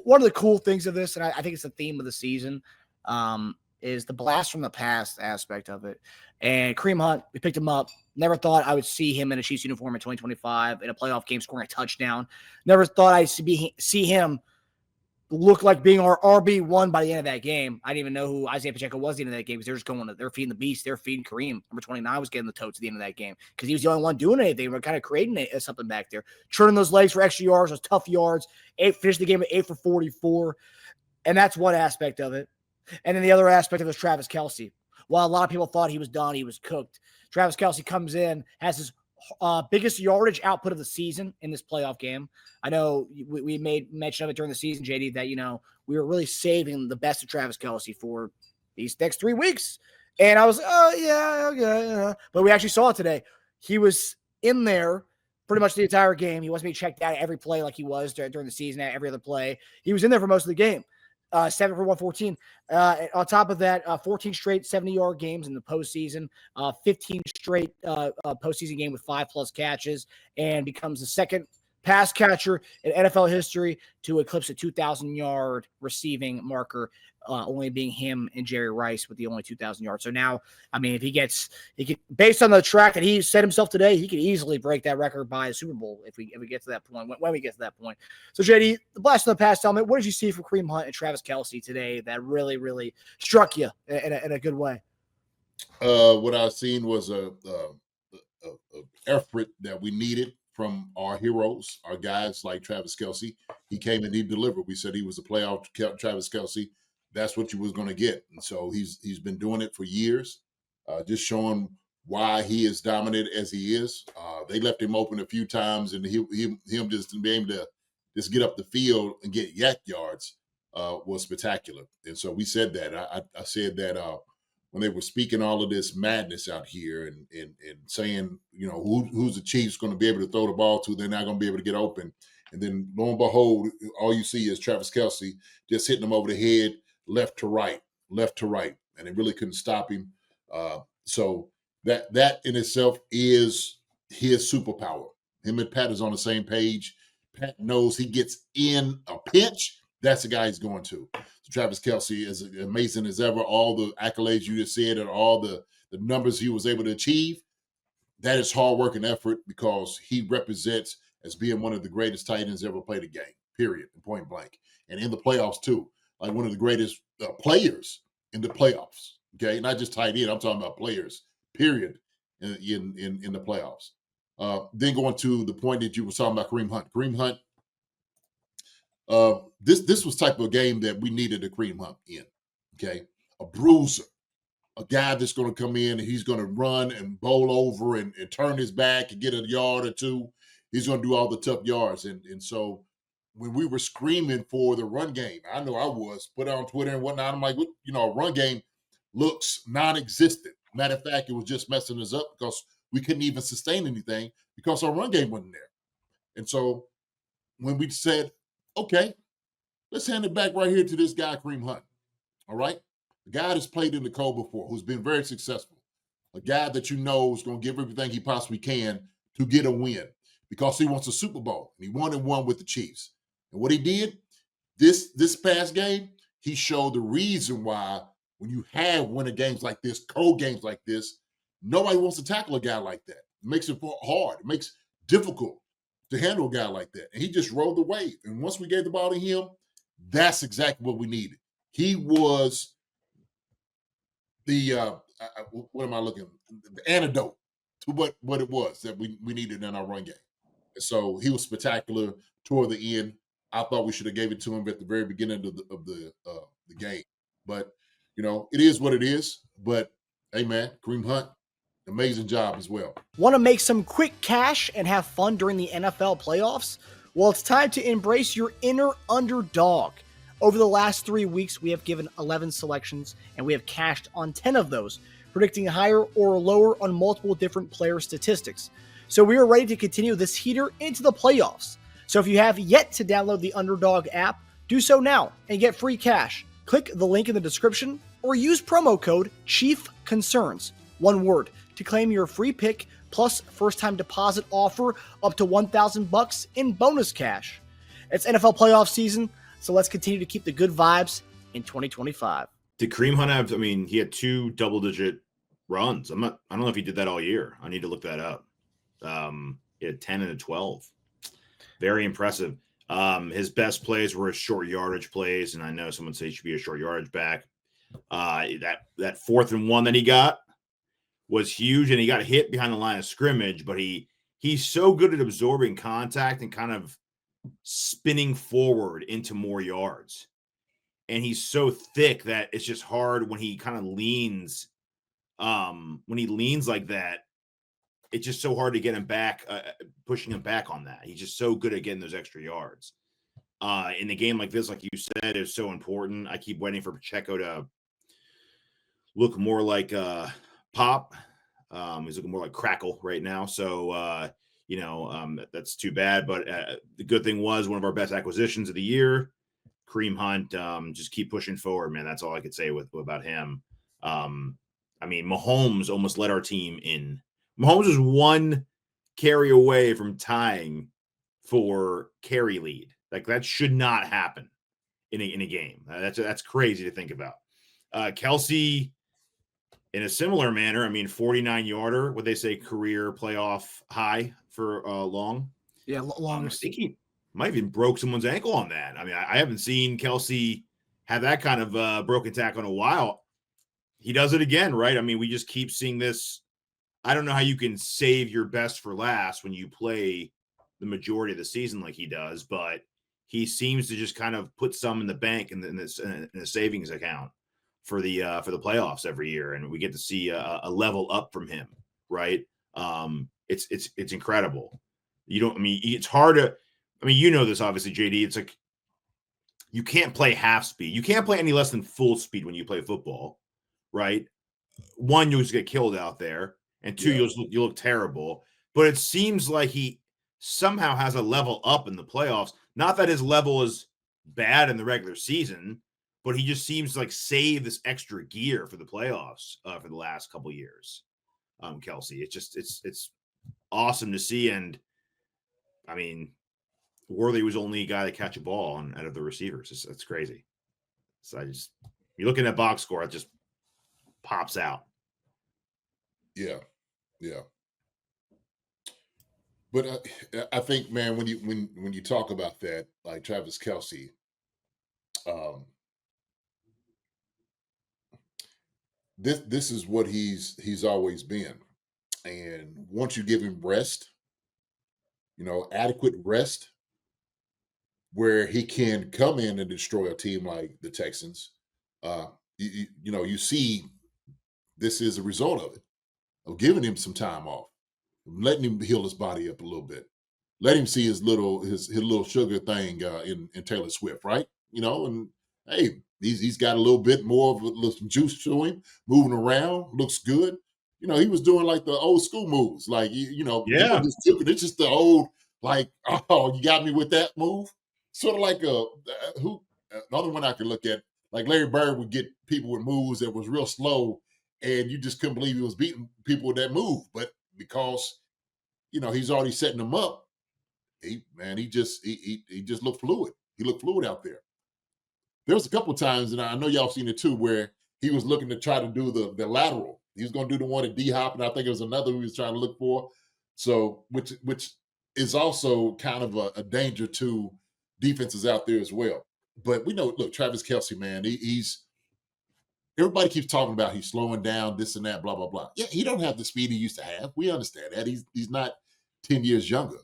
one of the cool things of this, and I think it's the theme of the season, is the blast from the past aspect of it. And Kareem Hunt, we picked him up. Never thought I would see him in a Chiefs uniform in 2025 in a playoff game scoring a touchdown. Never thought I'd see him look like being our RB1 by the end of that game. I didn't even know who Isaiah Pacheco was at the end of that game because they're feeding the beast. They're feeding Kareem. Number 29 was getting the totes at the end of that game because he was the only one doing anything. We're kind of creating something back there, turning those legs for extra yards, those tough yards. Finished the game at 8 for 44. And that's one aspect of it. And then the other aspect of it was Travis Kelce. While a lot of people thought he was done, he was cooked. Travis Kelce comes in, has his biggest yardage output of the season in this playoff game. I know we made mention of it during the season, JD, that, we were really saving the best of Travis Kelce for these next 3 weeks. And I was, yeah, okay. But we actually saw it today. He was in there pretty much the entire game. He wasn't being checked out at every play like he was during the season at every other play. He was in there for most of the game. 7 for 114. On top of that, 14 straight 70-yard games in the postseason, 15 straight postseason game with 5+ catches, and becomes the second pass catcher in NFL history to eclipse a 2,000-yard receiving marker, only being him and Jerry Rice with the only 2,000 yards. So now, if he could, based on the track that he set himself today, he could easily break that record by a Super Bowl if we get to that point, when we get to that point. So, JD, the blast in the past element, what did you see from Kareem Hunt and Travis Kelce today that really, really struck you in a good way? What I've seen was a effort that we needed from our heroes, our guys like Travis Kelce. He came and he delivered. We said he was a playoff Travis Kelce. That's what you was going to get. And so he's been doing it for years, just showing why he is dominant as he is. They left him open a few times, and him just to be able to just get up the field and get yak yards was spectacular. And so we said that. I said that when they were speaking all of this madness out here and saying, who's the Chiefs going to be able to throw the ball to, they're not going to be able to get open. And then lo and behold, all you see is Travis Kelce just hitting them over the head, left to right, and they really couldn't stop him. So that in itself is his superpower. Him and Pat is on the same page. Pat knows he gets in a pinch. That's the guy he's going to. So Travis Kelce is amazing as ever. All the accolades you just said and all the numbers he was able to achieve, that is hard work and effort because he represents as being one of the greatest tight ends ever played a game, period, point blank. And in the playoffs, too. Like one of the greatest players in the playoffs, okay? Not just tight end, I'm talking about players, period, in the playoffs. Then going to the point that you were talking about Kareem Hunt. Kareem Hunt, this was type of game that we needed a Kareem Hunt in, okay? A bruiser, a guy that's going to come in and he's going to run and bowl over and turn his back and get a yard or two. He's going to do all the tough yards. And so when we were screaming for the run game, I know I was, put it on Twitter and whatnot, I'm like, a run game looks non-existent. Matter of fact, it was just messing us up because we couldn't even sustain anything because our run game wasn't there. And so when we said, okay, let's hand it back right here to this guy, Kareem Hunt, all right? A guy that's played in the cold before, who's been very successful, a guy that is going to give everything he possibly can to get a win because he wants a Super Bowl. And he wanted one with the Chiefs. And what he did, this past game, he showed the reason why when you have winning games like this, cold games like this, nobody wants to tackle a guy like that. It makes it hard. It makes it difficult to handle a guy like that. And he just rode the wave. And once we gave the ball to him, that's exactly what we needed. He was the, what am I looking? The antidote to what it was that we needed in our run game. And so he was spectacular toward the end. I thought we should have gave it to him at the very beginning of the game. But, it is what it is. But, hey, man, Kareem Hunt, amazing job as well. Want to make some quick cash and have fun during the NFL playoffs? Well, it's time to embrace your inner underdog. Over the last 3 weeks, we have given 11 selections, and we have cashed on 10 of those, predicting higher or lower on multiple different player statistics. So we are ready to continue this heater into the playoffs. So if you have yet to download the Underdog app, do so now and get free cash. Click the link in the description or use promo code CHIEFCONCERNS, one word, to claim your free pick plus first-time deposit offer up to $1,000 in bonus cash. It's NFL playoff season. So let's continue to keep the good vibes in 2025. Did Kareem Hunt have? I mean, he had 2 double-digit runs. I don't know if he did that all year. I need to look that up. He had 10 and a 12. Very impressive. His best plays were his short yardage plays, and I know someone said he should be a short yardage back. That 4th and 1 that he got was huge, and he got hit behind the line of scrimmage, but he's so good at absorbing contact and kind of spinning forward into more yards. And he's so thick that it's just hard when he kind of leans. When he leans like that, it's just so hard to get him back, pushing him back on that. He's just so good at getting those extra yards. In a game like this, like you said, is so important. I keep waiting for Pacheco to look more like Pop. He's looking more like Crackle right now. So, that's too bad. But the good thing was one of our best acquisitions of the year, Kareem Hunt. Just keep pushing forward, man. That's all I could say about him. I mean, Mahomes almost led our team in. Mahomes was 1 carry away from tying for carry lead. Like, that should not happen in a game. That's crazy to think about. Kelce, in a similar manner, I mean, 49-yarder, what they say, career playoff high for long. Yeah, longest. I think he might have even broke someone's ankle on that. I mean, I haven't seen Kelce have that kind of broken tackle in a while. He does it again, right? I mean, we just keep seeing this. I don't know how you can save your best for last when you play the majority of the season like he does, but he seems to just kind of put some in the bank in a savings account for the playoffs every year, and we get to see a level up from him, right? It's incredible. It's hard to. I mean, you know this obviously, JD. It's like you can't play half speed. You can't play any less than full speed when you play football, right? 1, you'll just get killed out there, and 2, you look terrible. But it seems like he somehow has a level up in the playoffs. Not that his level is bad in the regular season, but he just seems to like save this extra gear for the playoffs for the last couple of years. Kelce, it's awesome to see, and I mean, Worthy was only a guy to catch a ball out of the receivers. That's crazy. So you're looking at box score, it just pops out. Yeah. But I think, man, when you talk about that, like Travis Kelce, this is what he's always been, and once you give him rest, adequate rest, where he can come in and destroy a team like the Texans, you see this is a result of it, of giving him some time off, letting him heal his body up a little bit, let him see his little sugar thing in Taylor Swift, right? And hey, he's got a little bit more of a little juice to him, moving around, looks good. He was doing like the old school moves, like people just took it. It's just the old, like, oh, you got me with that move, sort of like another one I could look at, like Larry Bird would get people with moves that was real slow, and you just couldn't believe he was beating people with that move, but because he's already setting them up. He just looked fluid. He looked fluid out there. There was a couple of times, and I know y'all seen it too, where he was looking to try to do the lateral. He was going to do the one at D-Hop, and I think it was another he was trying to look for. So, which is also kind of a danger to defenses out there as well. But we know, look, Travis Kelce, man, he's everybody keeps talking about he's slowing down, this and that, blah, blah, blah. Yeah, he don't have the speed he used to have. We understand that. He's not 10 years younger,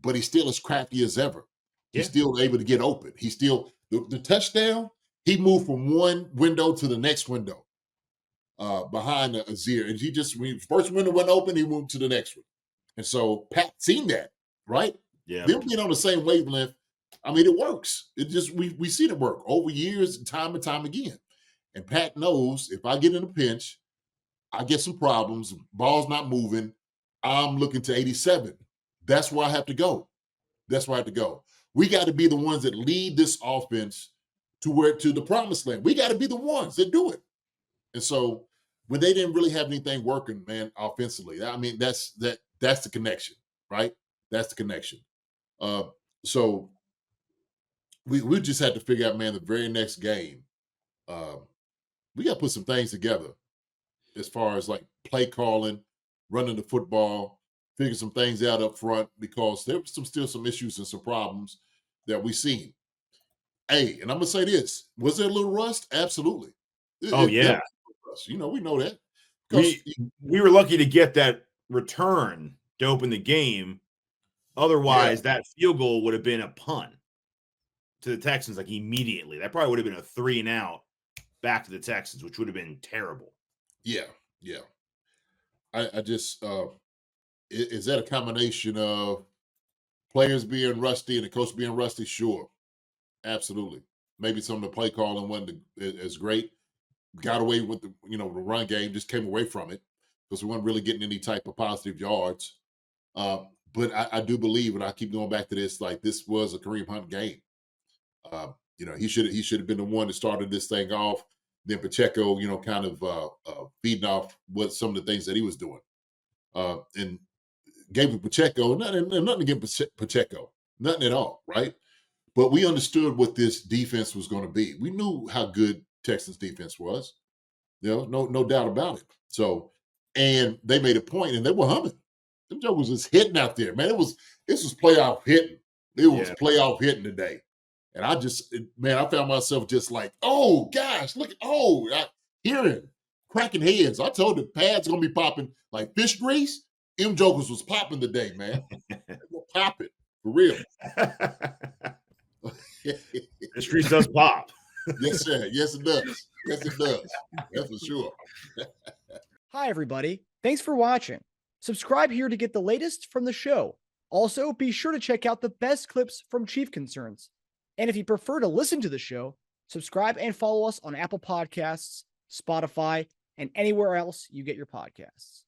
but he's still as crafty as ever. He's still able to get open. He's still the touchdown. He moved from one window to the next window behind Azir, and when first window went open, he moved to the next one. And so Pat seen that, right? Yeah, them being on the same wavelength. I mean, it works. It just we see it work over years, time and time again. And Pat knows if I get in a pinch, I get some problems, ball's not moving, I'm looking to 87. That's where I have to go. We got to be the ones that lead this offense to the promised land. We got to be the ones that do it. And so when they didn't really have anything working, man, offensively, I mean, that's the connection, right? That's the connection. So we just had to figure out, man, the very next game, we got to put some things together as far as like play calling, running the football, figure some things out up front, because there was still some issues and some problems that we seen. Hey, and I'm gonna say this: was there a little rust? Absolutely. Oh yeah, Rust. You know, we know that. We were lucky to get that return to open the game. Otherwise, that field goal would have been a punt to the Texans, like immediately. That probably would have been a 3-and-out back to the Texans, which would have been terrible. Yeah. I just is that a combination of players being rusty and the coach being rusty? Sure, absolutely. Maybe some of the play calling wasn't as great. Got away with the the run game, just came away from it because we weren't really getting any type of positive yards. But I do believe, and I keep going back to this, like this was a Kareem Hunt game. He should have been the one that started this thing off. Then Pacheco, kind of feeding off what some of the things that he was doing, and gave it Pacheco. Nothing against Pacheco, nothing at all, right? But we understood what this defense was going to be. We knew how good Texans defense was, no doubt about it. So, and they made a point, and they were humming. Them jokers was hitting out there, man. This was playoff hitting. It was playoff hitting today. And I found myself just like, oh gosh, look, hearing cracking heads. I told the pads gonna be popping like fish grease. Them jokers was popping today, man. They were popping for real. Fish grease does pop. Yes, sir. Yes, it does. Yes, it does. That's for sure. Hi, everybody. Thanks for watching. Subscribe here to get the latest from the show. Also, be sure to check out the best clips from Chief Concerns. And if you prefer to listen to the show, subscribe and follow us on Apple Podcasts, Spotify, and anywhere else you get your podcasts.